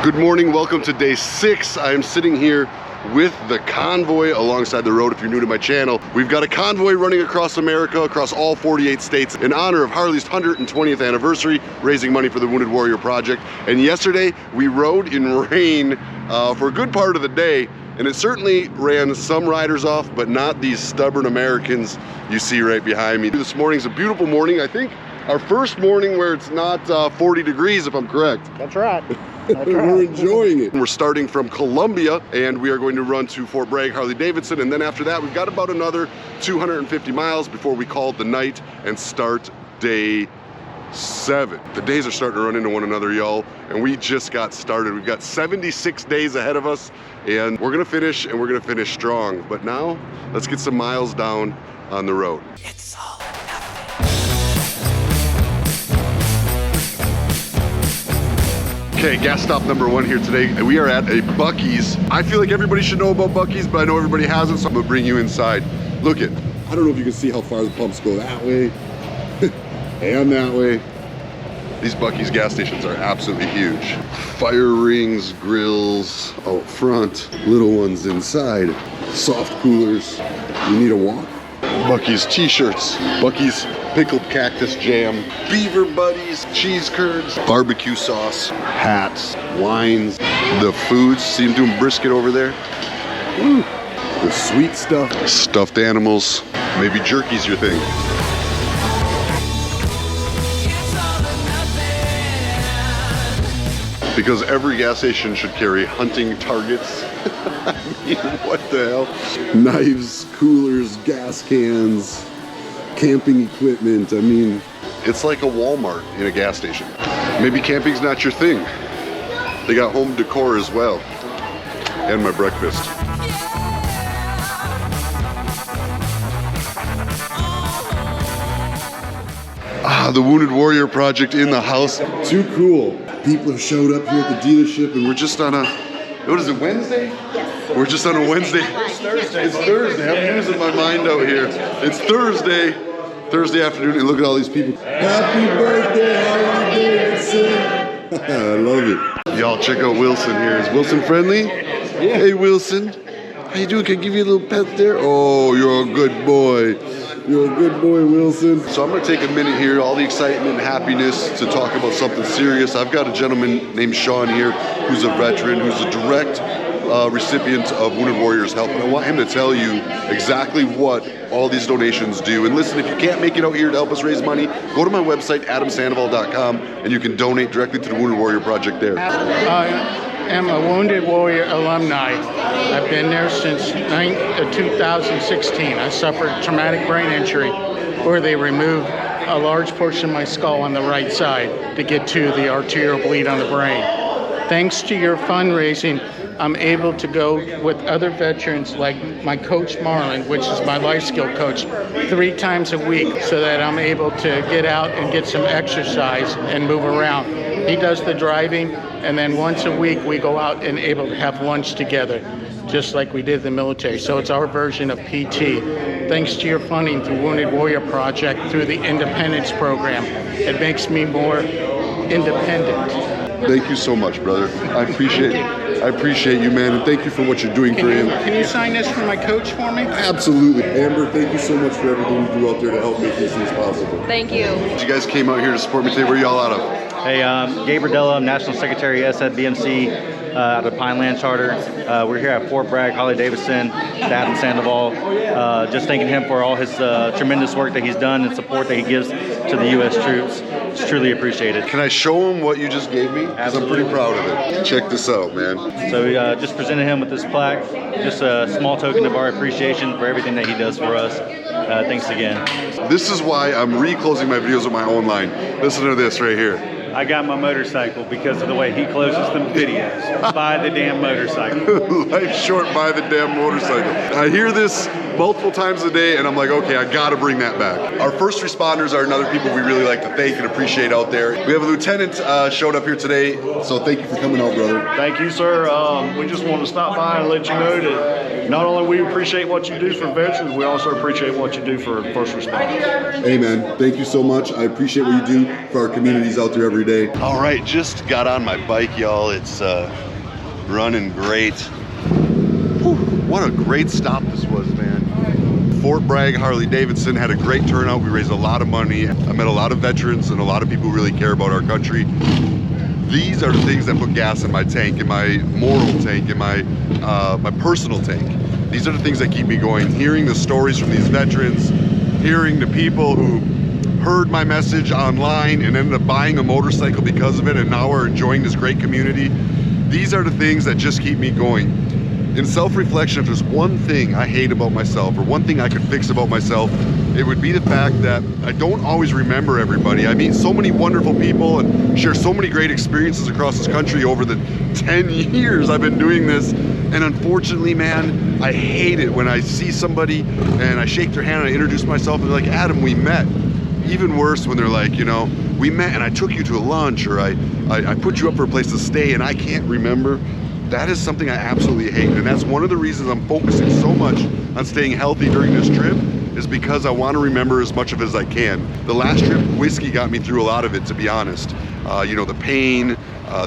Good morning, welcome to day 6. I am sitting here with the convoy alongside the road. If you're new to my channel, we've got a convoy running across America, across all 48 states in honor of Harley's 120th anniversary, raising money for the Wounded Warrior Project. And yesterday we rode in rain for a good part of the day, and it certainly ran some riders off, but not these stubborn Americans you see right behind me. This morning's a beautiful morning. I think our first morning where it's not 40 degrees, if I'm correct. That's right. We're enjoying it. We're starting from Columbia and we are going to run to Fort Bragg Harley Davidson, and then after that we've got about another 250 miles before we call it the night and start day 7. The days are starting to run into one another, y'all, and we just got started. We've got 76 days ahead of us and we're gonna finish, and we're gonna finish strong. But now let's get some miles down on the road. It's all or nothing. Okay, gas stop number 1 here today. We are at a Bucky's. I feel like everybody should know about Bucky's, but I know everybody hasn't, so I'm gonna bring you inside. Look it. I don't know if you can see how far the pumps go that way and that way. These Bucky's gas stations are absolutely huge. Fire rings, grills out front, little ones inside, soft coolers. You need a walk. Bucky's t-shirts, Bucky's pickled cactus jam, beaver buddies, cheese curds, barbecue sauce, hats, wines, the foods. See them doing brisket over there? Woo. The sweet stuff, stuffed animals, maybe jerky's your thing. Because every gas station should carry hunting targets. I mean, what the hell? Knives, coolers, gas cans, camping equipment. I mean, it's like a Walmart in a gas station. Maybe camping's not your thing. They got home decor as well. And my breakfast. Ah, the Wounded Warrior Project in the house. Too cool. People have showed up here at the dealership, and we're just on a, what is it, Wednesday? Yes. We're just on a Wednesday. It's Thursday. It's Thursday. I'm losing my mind out here. It's Thursday afternoon, and look at all these people. Happy birthday, Harley Davidson. I love it. Y'all check out Wilson here. Is Wilson friendly? Yeah. Hey, Wilson. How you doing? Can I give you a little pet there? Oh, you're a good boy. You're a good boy, Wilson. So I'm gonna take a minute here, all the excitement and happiness, to talk about something serious. I've got a gentleman named Sean here who's a veteran, who's a direct recipient of Wounded Warriors Help. And I want him to tell you exactly what all these donations do. And listen, if you can't make it out here to help us raise money, go to my website, AdamSandoval.com, and you can donate directly to the Wounded Warrior Project there. I'm a Wounded Warrior alumni. I've been there since 2016. I suffered traumatic brain injury where they removed a large portion of my skull on the right side to get to the arterial bleed on the brain. Thanks to your fundraising, I'm able to go with other veterans like my coach Marlon, which is my life skill coach, 3 times a week, so that I'm able to get out and get some exercise and move around. He does the driving, and then once a week we go out and able to have lunch together, just like we did in the military. So it's our version of PT. Thanks to your funding through Wounded Warrior Project, through the Independence Program, it makes me more independent. Thank you so much, brother. I appreciate you, man, and thank you for what you're doing for him. Can you sign this for my coach for me? Absolutely. Amber, thank you so much for everything you do out there to help make these things possible. Thank you. You guys came out here to support me today. Where are y'all out of? Hey, Gabe Berdella, I'm National Secretary SFBMC out of Pineland Charter. We're here at Fort Bragg Harley Davidson, Adam Sandoval. Just thanking him for all his tremendous work that he's done and support that he gives to the U.S. troops. It's truly appreciated. Can I show him what you just gave me? Because I'm pretty proud of it. Check this out, man. So we just presented him with this plaque, just a small token of our appreciation for everything that he does for us. Thanks again. This is why I'm re-closing my videos with my own line. Listen to this right here. I got my motorcycle because of the way he closes them videos. Buy the damn motorcycle. Life's short, buy the damn motorcycle. I hear this multiple times a day, and I'm like, okay, I gotta bring that back. Our first responders are another people we really like to thank and appreciate out there. We have a lieutenant showed up here today, so thank you for coming out, brother. Thank you, sir. We just want to stop by and let you know that not only we appreciate what you do for veterans, we also appreciate what you do for first responders. Hey man, thank you so much. I appreciate what you do for our communities out there every day. All right, just got on my bike, y'all. It's running great. Whew, what a great stop this was, man. Fort Bragg Harley Davidson had a great turnout. We raised a lot of money. I met a lot of veterans and a lot of people who really care about our country. These are the things that put gas in my tank, in my moral tank, in my personal tank. These are the things that keep me going. Hearing the stories from these veterans, hearing the people who heard my message online and ended up buying a motorcycle because of it and now are enjoying this great community. These are the things that just keep me going. In self-reflection, if there's one thing I hate about myself or one thing I could fix about myself, it would be the fact that I don't always remember everybody. I meet so many wonderful people and share so many great experiences across this country over the 10 years I've been doing this. And unfortunately, man, I hate it when I see somebody and I shake their hand and I introduce myself and they're like, Adam, we met. Even worse when they're like, you know, we met and I took you to a lunch, or I put you up for a place to stay and I can't remember. That is something I absolutely hate, and that's one of the reasons I'm focusing so much on staying healthy during this trip, is because I want to remember as much of it as I can. The last trip, whiskey got me through a lot of it, to be honest. You know, the pain,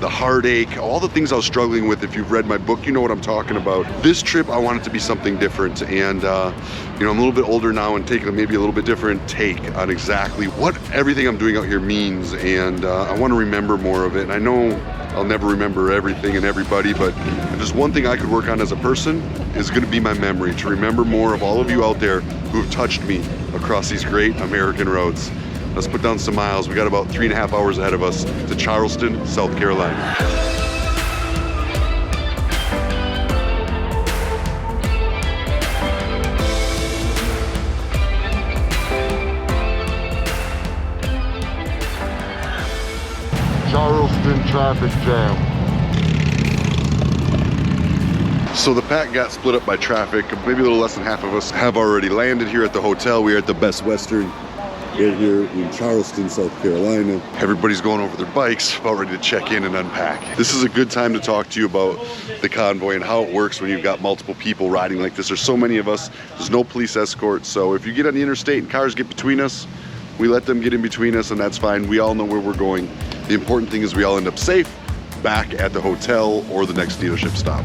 the heartache, all the things I was struggling with. If you've read my book, you know what I'm talking about. This trip, I want it to be something different, and you know, I'm a little bit older now and taking maybe a little bit different take on exactly what everything I'm doing out here means, and I want to remember more of it. And I know I'll never remember everything and everybody, but if there's one thing I could work on as a person, is going to be my memory, to remember more of all of you out there who have touched me across these great American roads. Let's put down some miles. We got about 3.5 hours ahead of us to Charleston, South Carolina. Charleston traffic jam. So the pack got split up by traffic. Maybe a little less than half of us have already landed here at the hotel. We are at the Best Western right here in Charleston, South Carolina. Everybody's going over their bikes, about ready to check in and unpack. This is a good time to talk to you about the convoy and how it works when you've got multiple people riding like this. There's so many of us. There's no police escort. So if you get on the interstate and cars get between us, we let them get in between us, and that's fine. We all know where we're going. The important thing is we all end up safe back at the hotel or the next dealership stop.